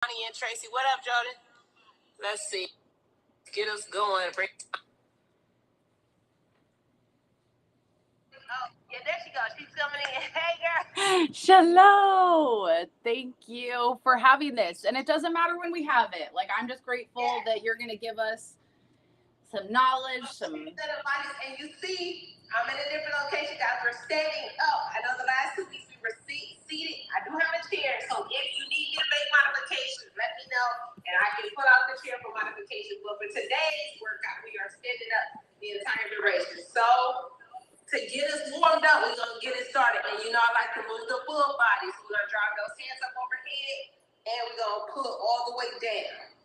Tawnie and Tracey. What up, Jordan? Let's see. Get us going. Oh, yeah, there she goes. She's coming in. Hey, girl. Shalom. Thank you for having this. And it doesn't matter when we have it. Like, I'm just grateful that you're going to give us some knowledge, And you see, I'm in a different location, guys. We're standing up. I know the last 2 weeks we were seated. I do have a chair, so if you need me to make modifications, let me know, and I can pull out the chair for modifications. But for today's workout, we are standing up the entire duration. So to get us warmed up, we're gonna get it started. And you know I like to move the full body, so we're gonna drop those hands up overhead, and we're gonna pull all the way down.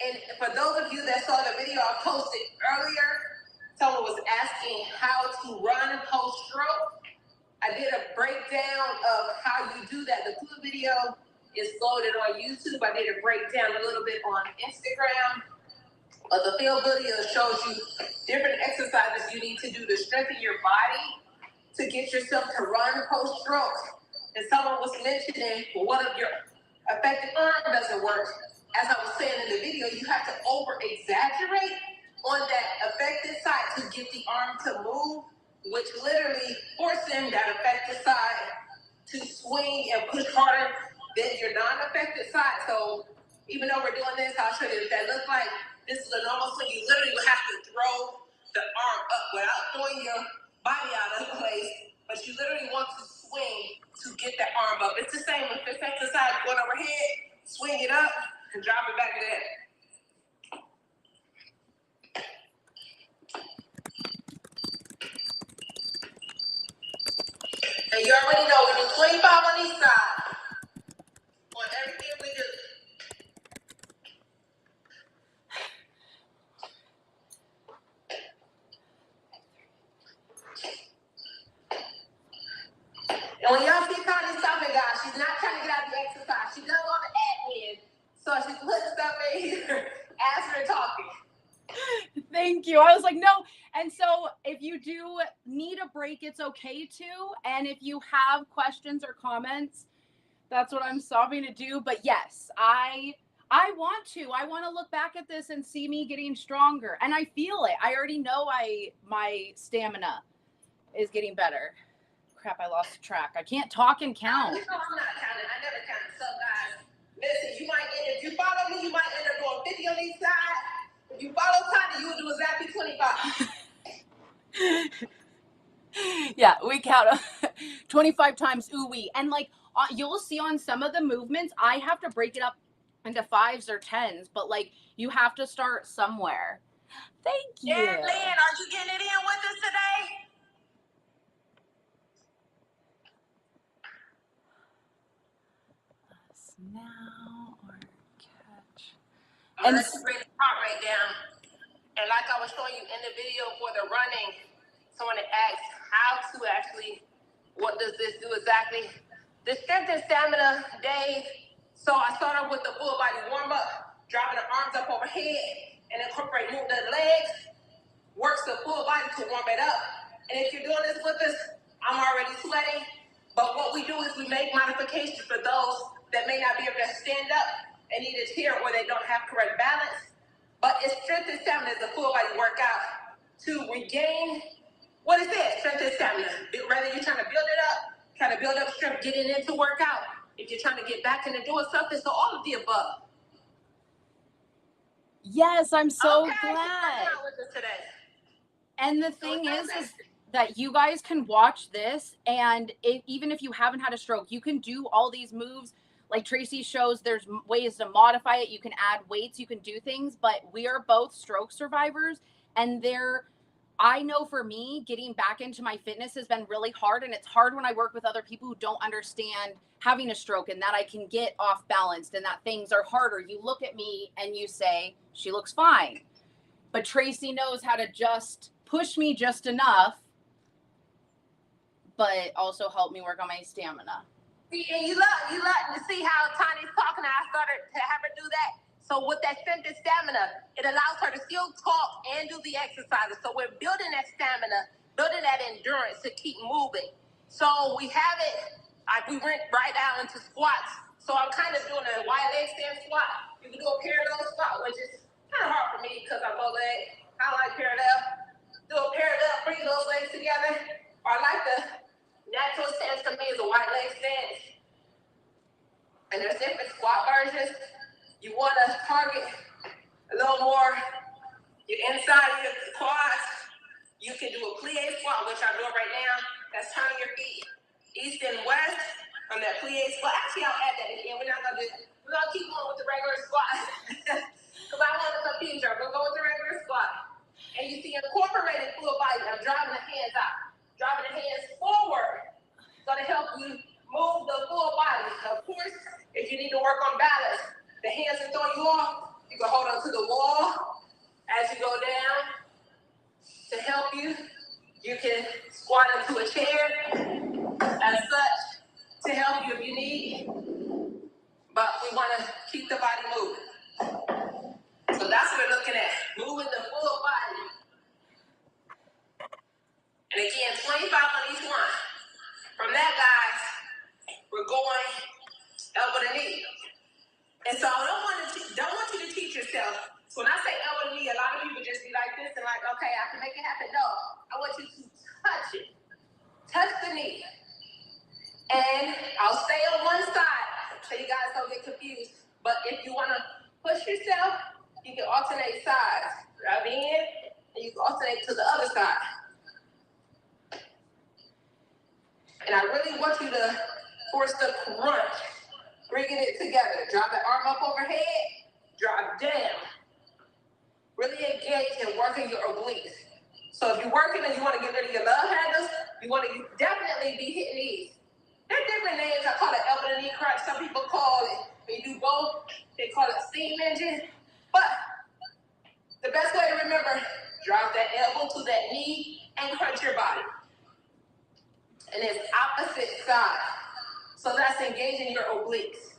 And for those of you that saw the video I posted earlier, someone was asking how to run post-stroke. I did a breakdown of how you do that. The full video is loaded on YouTube. I did a breakdown a little bit on Instagram. But the field video shows you different exercises you need to do to strengthen your body to get yourself to run post-stroke. And someone was mentioning, well, what if your affected arm doesn't work? As I was saying in the video, you have to over-exaggerate on that affected side to get the arm to move, which literally forcing that affected side to swing and push harder than your non-affected side. So even though we're doing this, I'll show you what that looks like. This is a normal swing. You literally will have to throw the arm up without throwing your body out of place, but you literally want to swing to get that arm up. It's the same with this exercise, going overhead, swing it up, and drop it back there. And you already know we do 25 on each side on everything we do. And when y'all see Tawnie stopping, guys, she's not trying to get out the exercise. She does all the admin, so she puts stuff in here as we're talking. Thank you. I was like, no. And so if you do need a break, it's okay to. And if you have questions or comments, that's what I'm stopping to do. But yes, I want to. I want to look back at this and see me getting stronger. And I feel it. I already know my stamina is getting better. Crap, I lost track. I can't talk and count. No, I'm not counting. I never counted. So guys, listen, you might end, if you follow me, you might end up going 50 on each side. If you follow Tawnie, you will do exactly 25. Yeah, we count 25 times ooh-wee. And like you'll see on some of the movements, I have to break it up into 5s or 10s, but like you have to start somewhere. Thank you. Yeah, Lynn, are you getting it in with us today? Now or catch. And let's bring the heart rate down. And like I was showing you in the video for the running, someone had asked how to actually, what does this do exactly? The strength and stamina days. So I started with the full body warm up, dropping the arms up overhead, and incorporate move the legs, works the full body to warm it up. And if you're doing this with us, I'm already sweating. But what we do is we make modifications for those that may not be able to stand up and need a chair or they don't have correct balance. But it's strength and stamina is a full body workout to regain what is it? Strength and stamina. Whether you're trying to build it up, trying to build up strength, getting into workout, if you're trying to get back into doing something, so all of the above. Yes, I'm so glad. Today. And the thing is that you guys can watch this, and even if you haven't had a stroke, you can do all these moves. Like Tracey shows, there's ways to modify it. You can add weights, you can do things, but we are both stroke survivors. And I know for me, getting back into my fitness has been really hard. And it's hard when I work with other people who don't understand having a stroke and that I can get off balanced and that things are harder. You look at me and you say, she looks fine. But Tracey knows how to just push me just enough, but also help me work on my stamina. And you love to see how Tawnie's talking. I started to have her do that. So with that strength and stamina, it allows her to still talk and do the exercises. So we're building that stamina, building that endurance to keep moving. So we have it, like we went right out into squats So I'm kind of doing a wide leg stand squat. You can do a parallel squat, which is kind of hard for me because I'm bow leg. I like parallel. Do a parallel, bring those legs together. Or I like the natural stance to me is a wide leg stance. And there's different squat versions. You want to target a little more your inside of your quads. You can do a plie squat, which I'm doing right now. That's turning your feet east and west on that plie squat. Actually, I'll add that again. We're not going to do it. We're going to keep going with the regular squat. Because I want to confuse you. We'll go with the regular squat. And you see incorporated full body. I'm driving the hands out. Driving the hands forward. It's going to help you move the full body. Of course, if you need to work on balance, the hands are throwing you off. You can hold on to the wall as you go down. To help you, you can squat into a chair as such to help you if you need. But we want to keep the body moving. So that's what we're looking at, moving the full body. And again, 25 on each one. From that, guys, we're going elbow to knee. And so I don't want you to teach yourself. So when I say elbow to knee, a lot of people just be like this and like, okay, I can make it happen. No, I want you to touch it. Touch the knee. And I'll stay on one side so you guys don't get confused. But if you want to push yourself, you can alternate sides. Grab in, and you can alternate to the other side. And I really want you to force the crunch, bringing it together. Drop that arm up overhead, drop down. Really engage in working your obliques. So if you're working and you want to get rid of your love handles, you want to definitely be hitting these. There are different names. I call it elbow to knee crunch. Some people call it, when you do both, they call it steam engine. But the best way to remember, drop that elbow to that knee and crunch your body. And it's opposite side. So that's engaging your obliques.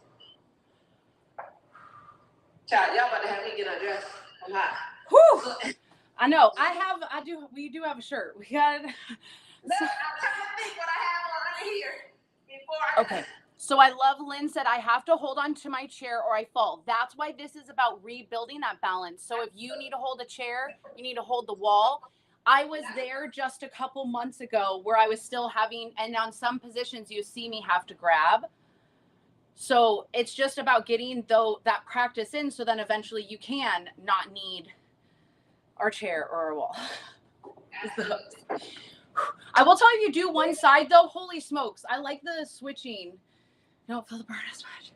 Child, y'all about to have me get undressed. I'm hot. Whew. I know. We do have a shirt. We got. Look, I'm trying to think what I have on under here before I. Okay. So I love Lynn said I have to hold on to my chair or I fall. That's why this is about rebuilding that balance. So if you need to hold a chair, you need to hold the wall. I was there just a couple months ago where I was still having, and on some positions you see me have to grab. So it's just about getting that practice in so then eventually you can not need our chair or our wall. I will tell you, do one side though. Holy smokes. I like the switching. You don't feel the burn as much.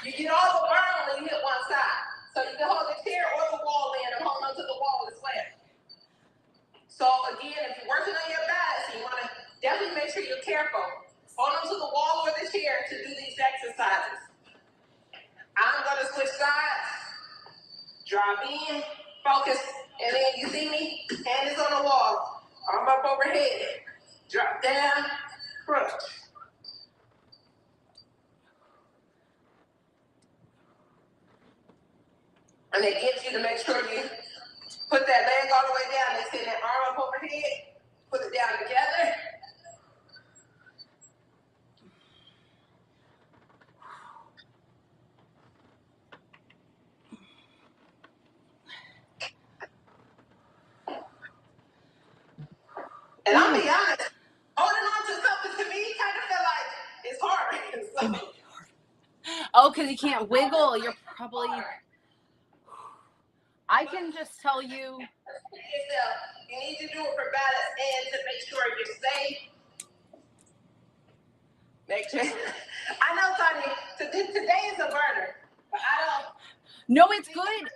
You get all the burn when you hit one side. So you can hold the chair or the wall in and hold on to the wall as well. So again, if you're working on your balance, you want to definitely make sure you're careful. Hold on to the wall or the chair to do these exercises. I'm going to switch sides. Drop in, focus, and then you see me, hand is on the wall, arm up overhead, drop down, crunch. And it gets you to make sure you put that leg all the way down, extend that arm up overhead, put it down together. And I'll be honest, holding on to something to me kind of feel like it's hard. So, oh, because you can't wiggle. You're probably. I can just tell you. You need to do it for balance and to make sure you're safe. Make sure. I know, Tawnie, today is a burner, but I don't. No, it's good.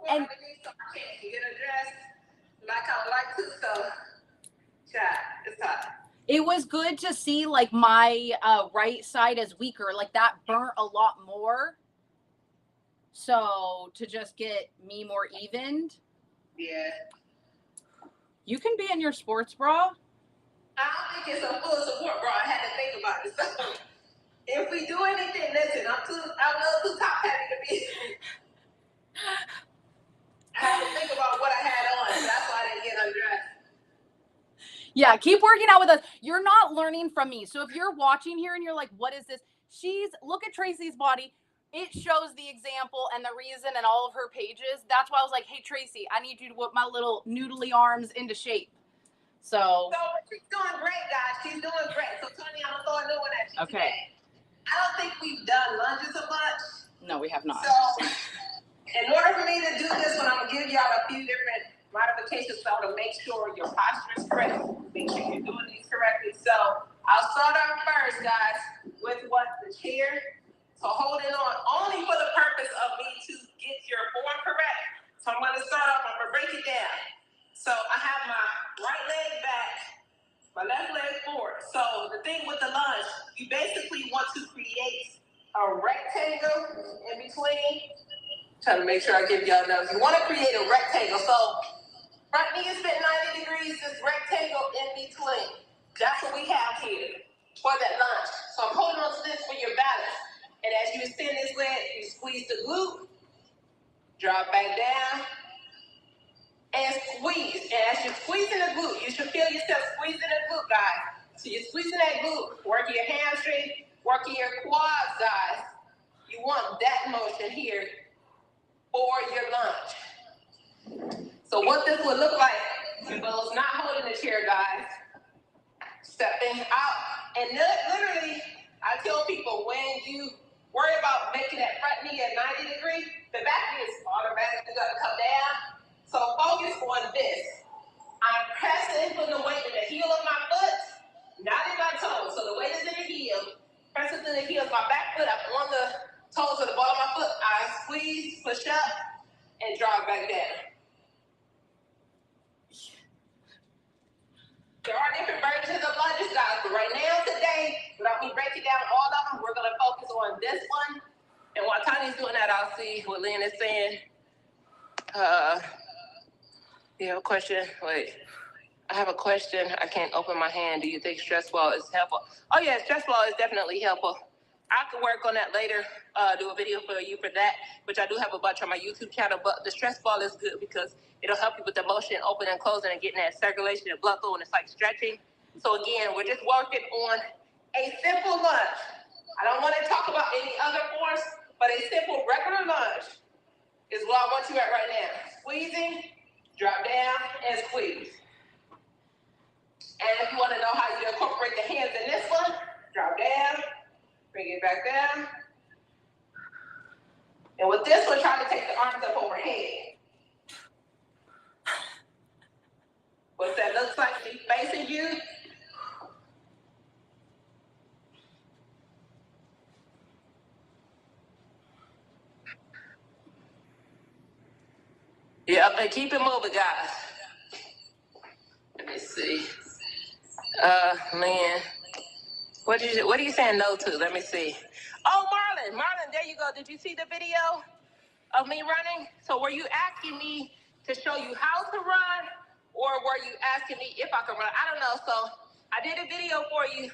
And you get dressed like I would like to, so it's hot. It was good to see like my right side is weaker, like that burnt a lot more. So to just get me more evened. Yeah. You can be in your sports bra. I don't think it's a full support bra. I had to think about it. So if we do anything, listen, I'm a little too top heavy to be. I had to think about what I had on. So that's why I didn't get undressed. Yeah, keep working out with us. You're not learning from me. So if you're watching here and you're like, what is this? look at Tracey's body. It shows the example and the reason and all of her pages. That's why I was like, hey, Tracey, I need you to whip my little noodly arms into shape. So she's doing great, guys. She's doing great. So, Tawnie, I'm going to throw a new one at you today. I don't think we've done lunges a bunch. No, we have not. So, in order for me to do this one, I'm going to give y'all a few different modifications so to make sure your posture is correct. Make sure you're doing these correctly. So, I'll start off first, guys, with the chair. So holding on only for the purpose of me to get your form correct. So I'm going to start off, I'm going to break it down. So I have my right leg back, my left leg forward. So the thing with the lunge, you basically want to create a rectangle in between. Trying to make sure I give y'all enough. You want to create a rectangle. So front knee is bent 90 degrees, this rectangle in between. That's what we have here for that lunge. So I'm holding on to this for your balance. And as you extend this leg, you squeeze the glute, drop back down, and squeeze. And as you're squeezing the glute, you should feel yourself squeezing the glute, guys. So you're squeezing that glute, working your hamstring, working your quads, guys. You want that motion here for your lunge. So what this would look like, for those not holding the chair, guys, stepping out. And literally, I tell people, when you worry about making that front knee at 90 degrees, the back knee is automatically going to come down. So focus on this. I'm pressing from the weight in the heel of my foot, not in my toes. So the weight is in the heel. Pressing through the heel of my back foot. I'm on the toes of the ball of my foot. I squeeze, push up, and drop back down. There are different versions of lunges, guys, but right now, today, without me breaking down all of them, we're going to focus on this one. And while Tawnie's doing that, I'll see what Lynn is saying. You have a question? Wait. I have a question. I can't open my hand. Do you think stress ball is helpful? Oh, yeah, stress ball is definitely helpful. I can work on that later, do a video for you for that, which I do have a bunch on my YouTube channel. But the stress ball is good because it'll help you with the motion, opening and closing, and getting that circulation and blood flow, and it's like stretching. So again, we're just working on a simple lunge. I don't want to talk about any other forms, but a simple regular lunge is what I want you at right now. Squeezing, drop down, and squeeze. And if you want to know how you incorporate the hands in this one, drop down, bring it back down. And with this one, try to take the arms up overhead. What that looks like, me facing you. Yep, and keep it moving, guys. Let me see. Man. What are you saying no to? Let me see. Oh, Marlon, there you go. Did you see the video of me running? So were you asking me to show you how to run, or were you asking me if I could run? I don't know. So I did a video for you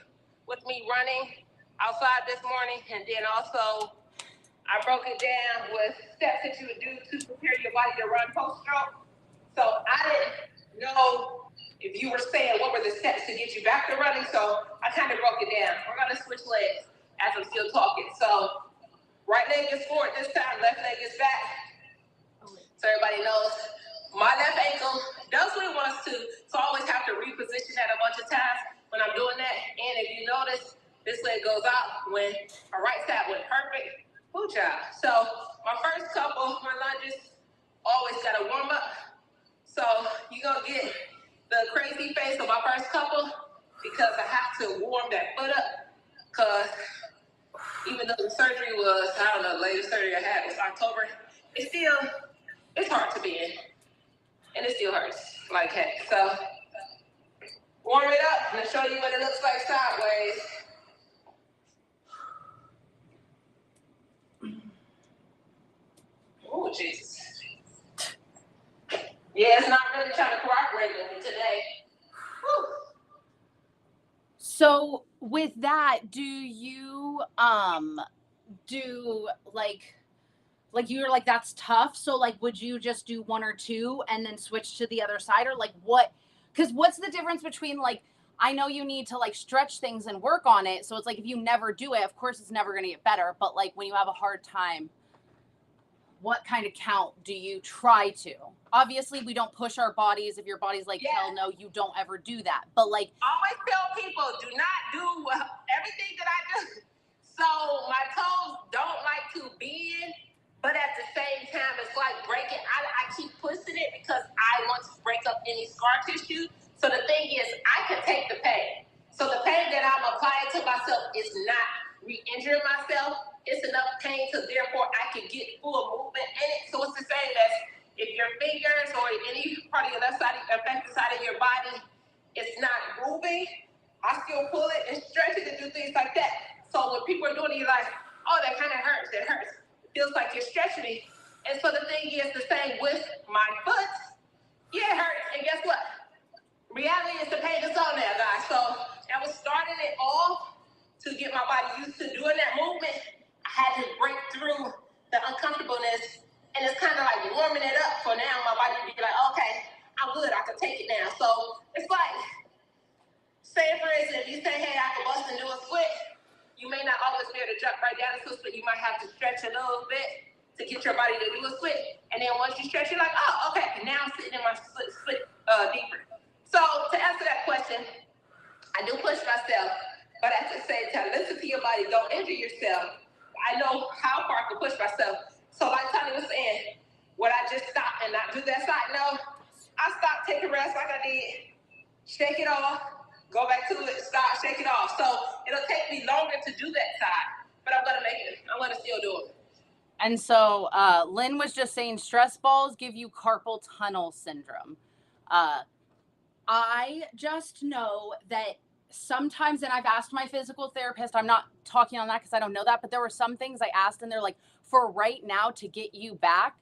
with me running outside this morning, and then also I broke it down with steps that you would do to prepare your body to run post-stroke. So I didn't know if you were saying what were the steps to get you back to running, so I kind of broke it down. We're going to switch legs as I'm still talking. So right leg is forward this time, left leg is back. So everybody knows my left ankle does what it wants to, so I always have to reposition that a bunch of times when I'm doing that. And if you notice, this leg goes out when my right side went perfect. Good job. So my first couple, my lunges, always got to warm up. So you're going to get the crazy face on my first couple because I have to warm that foot up, because even though the surgery was, I don't know, the latest surgery I had was October, it's hard to be in, and it still hurts like heck. So warm it up and I'll show you what it looks like sideways. Oh, Jesus. Yeah, it's not really trying to cooperate with me today. Whew. So with that, do you do like you're like, that's tough, so like would you just do one or two and then switch to the other side, or like what? Because what's the difference between like I know you need to like stretch things and work on it. So it's like if you never do it, of course it's never going to get better. But like when you have a hard time, what kind of count do you try to? Obviously, we don't push our bodies. If your body's like, hell no, you don't ever do that. But like, I always tell people, do not do everything that I do. So my toes don't like to bend, but at the same time, it's like breaking. I keep pushing it because I want to break up any scar tissue. So the thing is, I can take the pain. So the pain that I'm applying to myself is not re-injuring myself. It's enough pain to therefore I can get full movement in it. So it's the same as if your fingers or any part of your left side, affected side of your body, it's not moving, I still pull it and stretch it and do things like that. So when people are doing it, you're like, oh, that kind of hurts. It hurts. It feels like you're stretching me. And so the thing is the same with my foot. Yeah, it hurts. And guess what? Reality is the pain that's on there, guys. So I was starting it off to get my body used to doing that movement. I had to break through the uncomfortableness, and it's kind of like warming it up for now. My body to be like, okay, I'm good. I can take it now. So it's like, say for instance, you say, hey, I can bust and do a split. You may not always be able to jump right down into a split. You might have to stretch a little bit to get your body to do a split. And then once you stretch, you're like, oh, okay, now I'm sitting in my split deeper. So to answer that question, I do push myself, but at the same time, listen to your body. Don't injure yourself. I know how far I can push myself. So like Tawnie was saying, would I just stop and not do that side? No. I stopped, take a rest like I did, shake it off, go back to it, stop, shake it off. So it'll take me longer to do that side, but I'm going to make it. I'm going to still do it. And so Lynn was just saying stress balls give you carpal tunnel syndrome. I just know that sometimes, and I've asked my physical therapist, I'm not talking on that because I don't know that, but there were some things I asked and they're like, for right now to get you back,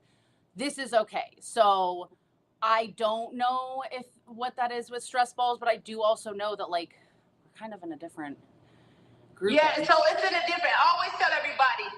this is okay. So I don't know if what that is with stress balls, but I do also know that like we're kind of in a different group. Yeah, so it's in a different, I always tell everybody,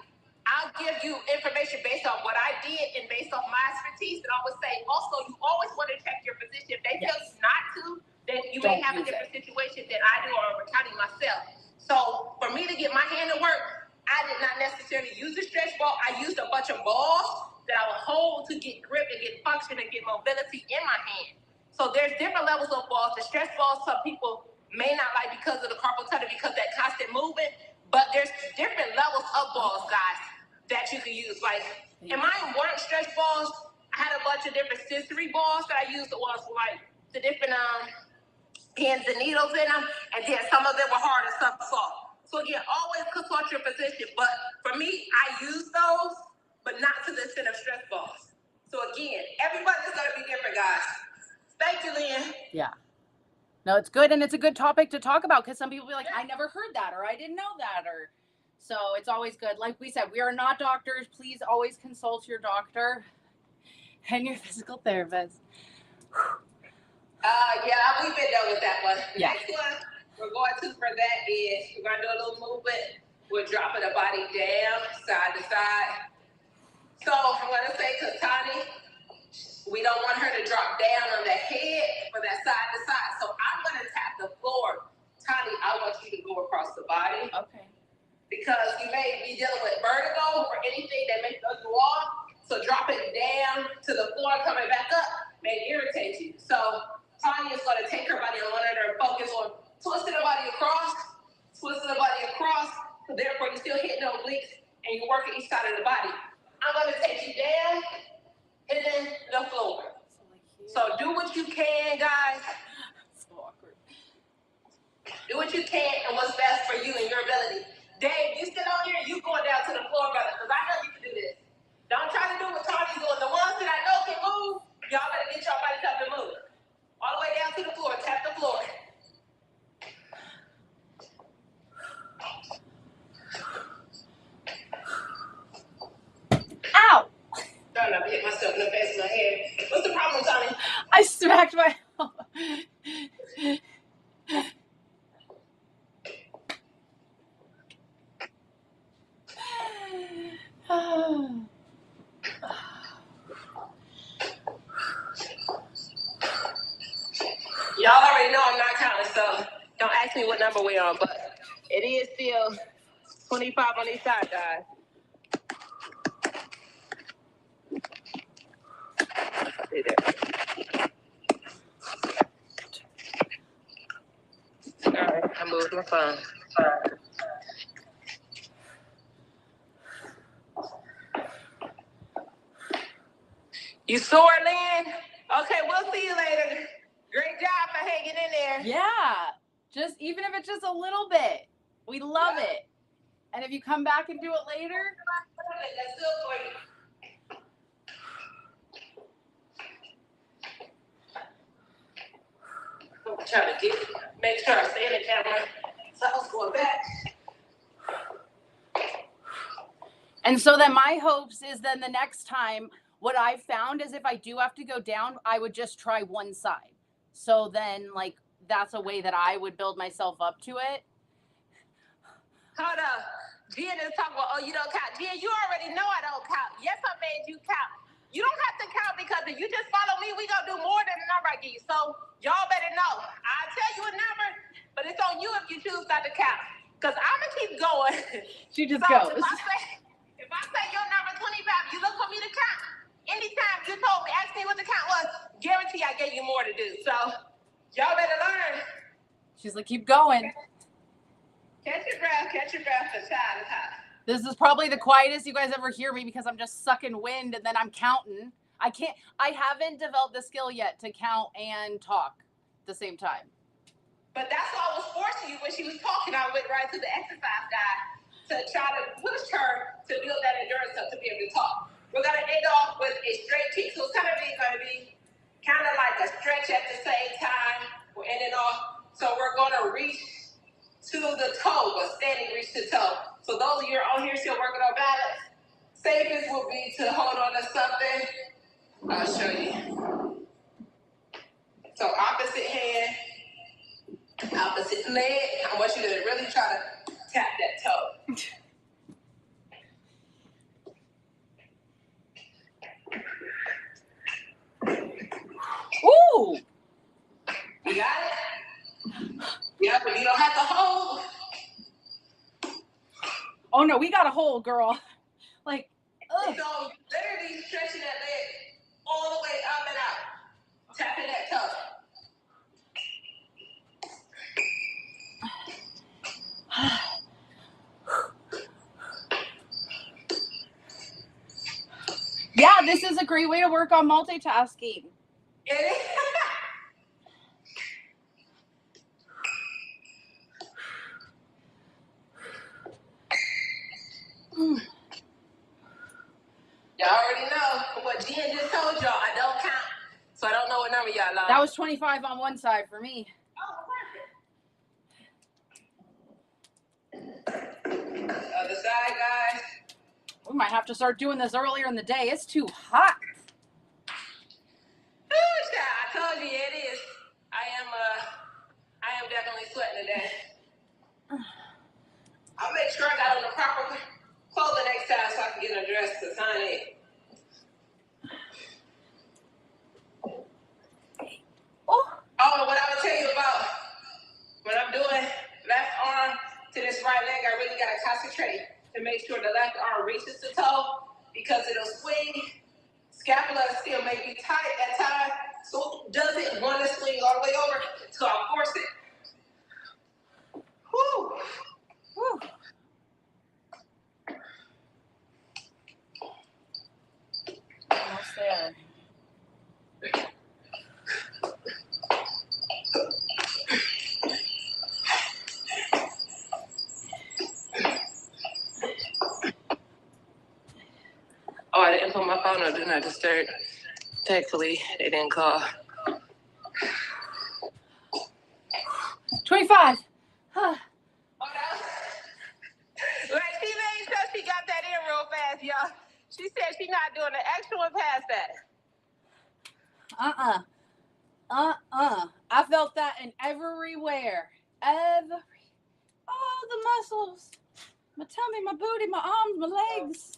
I'll give you information based on what I did and based on my expertise. And I would say also, you always want to check your physician. If they tell you not to, then you may have a different situation than I do or I'm counting myself. So for me to get my hand to work, I did not necessarily use a stretch ball. I used a bunch of balls that I would hold to get grip and get function and get mobility in my hand. So there's different levels of balls. The stretch balls, some people may not like because of the carpal tunnel, because that constant movement, but there's different levels of balls, guys, that you can use. Like, and mine weren't stretch balls. I had a bunch of different sensory balls that I used. The ones with like the different pins and needles in them, and then some of them were hard and some soft. So again, always consult your physician. But for me, I use those, but not to the extent of stretch balls. So again, everybody's gonna be different, guys. Thank you, Lynn. Yeah. No, it's good, and it's a good topic to talk about because some people be like, I never heard that, or I didn't know that, or so it's always good. Like we said, we are not doctors. Please always consult your doctor and your physical therapist. Yeah, we've been done with that one. The Yeah. next one we're going to for that is we're going to do a little movement. We're dropping the body down, side to side. So I'm going to say to Tawnie, we don't want her to drop down on the head for that side to side. So I'm going to tap the floor. Tawnie, I want you to go across the body. Okay. Because you may be dealing with vertigo or anything that may throw you off. So dropping down to the floor, coming back up, may irritate you. So Tawnie is going to take her body and want her to focus on twisting the body across. So therefore, you're still hitting the obliques and you're working each side of the body. I'm going to take you down and then the floor. So do what you can, guys. So awkward. Do what you can and what's best for you and your ability. Dave, you still on here? You going down to the floor, brother, because I know you can do this. Don't try to do what Tawnie's doing. The ones that I know can move, y'all better get y'all bodies up and move. All the way down to the floor. Tap the floor. Ow! Trying not to hit myself in the face with my head. What's the problem, Tawnie? I smacked my. Y'all already know I'm not counting, so me what number we're on, but it is still 25 on each side, guys. See there. All right, I moved my phone. You sore, Lynn? Okay, we'll see you later. Great job for hanging in there. Yeah. Just even if it's just a little bit. We love it. And if you come back and do it later, that's good for you. I'm trying to make sure I stay in the camera. So I was going back. and so then my hopes is then the next time, what I've found is if I do have to go down, I would just try one side. So then, like, that's a way that I would build myself up to it. Hold up. Jen is talking about, oh, you don't count. Jen, you already know I don't count. Yes, I made you count. You don't have to count because if you just follow me, we going to do more than the number I give you. So y'all better know. I'll tell you a number, but it's on you if you choose not to count. Because I'm going to keep going. She just So goes. If I say your number 25, you look for me to count. Anytime you told me, ask me what the count was, guarantee I gave you more to do. So y'all better learn. She's like, keep going. Catch your breath, and child is hot. This is probably the quietest you guys ever hear me because I'm just sucking wind and then I'm counting. I haven't developed the skill yet to count and talk at the same time. But that's what I was forcing you when she was talking. I went right to the exercise guide to try to push her to build that endurance up to be able to talk. We're going to end off with a straight kick. So it's going to be kind of like a stretch at the same time. We're ending off. So we're going to reach to the toe, but standing reach to toe. So those of you on here still working on balance, safest will be to hold on to something. I'll show you. So opposite hand, opposite leg. I want you to really try to tap that toe. Ooh! You got it? Yeah, but you don't have to hold. Oh no, we got a hole, girl. Like, ugh. So literally stretching that leg all the way up and out. Tapping that toe. Yeah, this is a great way to work on multitasking. It is. Y'all already know what Jen just told y'all. I don't count. So I don't know what number y'all lost. That was 25 on one side for me. Oh, perfect. Other side, guys. We might have to start doing this earlier in the day. It's too hot. Ooh, child, I told you it is. I am definitely sweating today. I'll make sure I got on the proper clothing next time so I can get undressed to sign in. Oh, and what I would tell you about when I'm doing left arm to this right leg, I really got to concentrate to make sure the left arm reaches the toe because it'll swing. Scapula still may be tight at times, so it doesn't want to swing all the way over until I force it. Whew. Whew. Almost there. Oh, I didn't put my phone on Do Not Disturb. Thankfully, they didn't call. 25. Like, she made sure she got that in real fast, y'all. She said she's not doing the extra one past that. I felt that in everywhere. All the muscles. My tummy, my booty, my arms, my legs.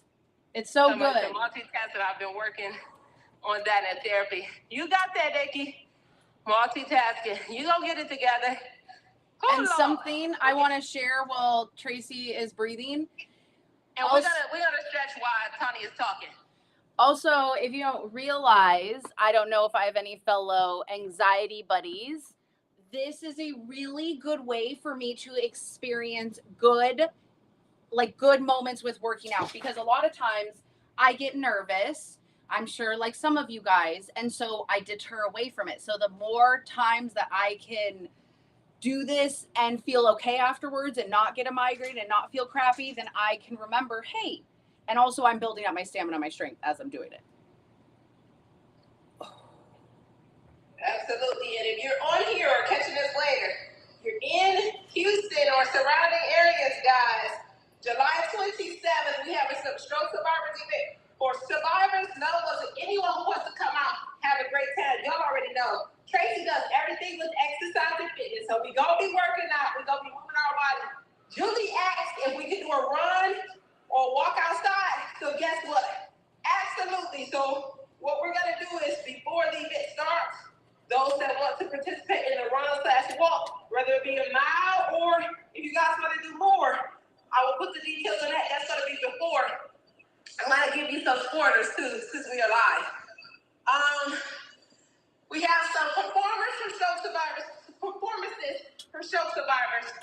It's so good. The multitasking, I've been working on that in therapy. You got that, Nikki. Multitasking. You gonna get it together. Oh, And Lord. something I want to share while Tracey is breathing. And we're gonna stretch while Tawnie is talking. Also, if you don't realize, I don't know if I have any fellow anxiety buddies. This is a really good way for me to experience good moments with working out, because a lot of times I get nervous. I'm sure like some of you guys, and so I deter away from it. So the more times that I can do this and feel okay afterwards and not get a migraine and not feel crappy, then I can remember, hey, and also I'm building up my stamina, my strength as I'm doing it. Absolutely. And if you're on here or catching this later, you're in Houston or surrounding areas, guys, July 27th, we have a stroke survivors event. For survivors, none of us, anyone who wants to come out, have a great time. Y'all already know. Tracey does everything with exercise and fitness. So we gonna be working out, we gonna be moving our body. Julie asked if we could do a run or walk outside. So guess what? Absolutely. So what we're gonna do is before the event starts, those that want to participate in the run/walk, whether it be a mile or if you guys want to do more, I will put the details on that. That's going to be before. I'm going to give you some spoilers too, since we are live. We have some performances for stroke survivors.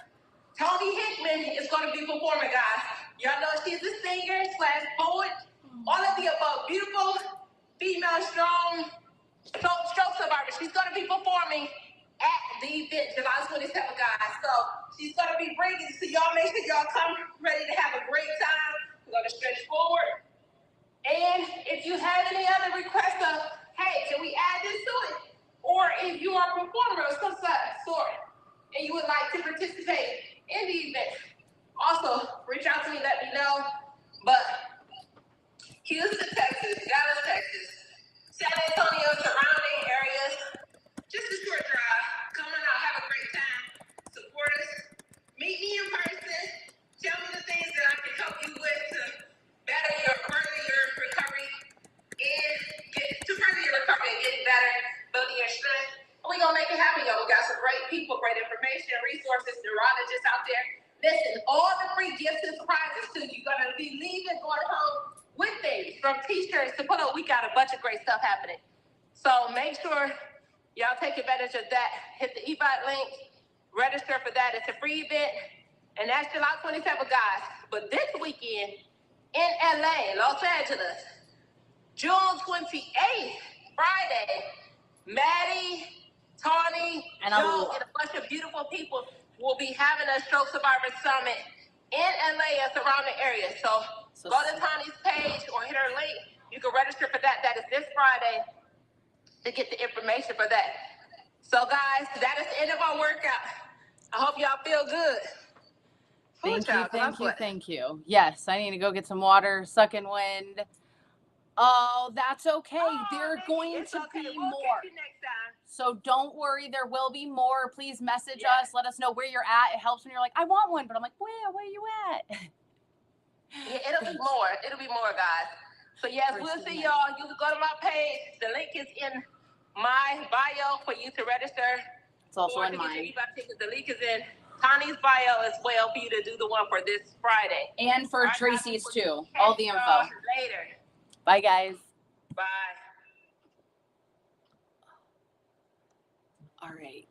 Tawnie Hickman is going to be performing, guys. Y'all know she's a singer/poet, all of the above. Beautiful, female, strong, stroke survivor. She's going to be performing at the event July 27th, guys. So she's going to be bringing, so y'all make sure y'all come ready to have a great time. We're going to stretch forward. And if you have any other requests of, hey, can we add this to it? Or if you are a performer of some sort and you would like to participate in the event, also reach out to me, let me know. But Houston, Texas, Dallas, Texas, San Antonio, surrounding areas, just a short drive. Come on out, have a great time. Support us. Meet me in person. Tell me the things that I can help you with to further your recovery and getting better, building your strength. And we're gonna make it happen, y'all. We got some great people, great information, resources, neurologists out there. Listen, all the free gifts and prizes too. You're gonna be leaving, going home with things from t-shirts to put on. We got a bunch of great stuff happening. So make sure y'all take advantage of that. Hit the Evite link, register for that. It's a free event, and that's July 27th, guys. But this weekend in LA, Los Angeles, June 28th, Friday, Maddie, Tawnie, Joe, and a bunch of beautiful people will be having a Stroke Survivor Summit in LA and surrounding areas. So go to Tawnie's page or hit her link. You can register for that. That is this Friday to get the information for that. So, guys, that is the end of our workout. I hope y'all feel good. Thank you. Yes, I need to go get some water, suck in wind. Oh, that's okay. There are going to be more. So don't worry, there will be more. Please message us. Let us know where you're at. It helps when you're like, I want one, but I'm like, where are you at? Yeah, it'll be more. It'll be more, guys. So yes, we'll see y'all. You can go to my page. The link is in my bio for you to register. It's also in mine. The link is in Tawnie's bio as well for you to do the one for this Friday. And for Tracey's too. All the info. Later. Bye, guys. Bye. All right.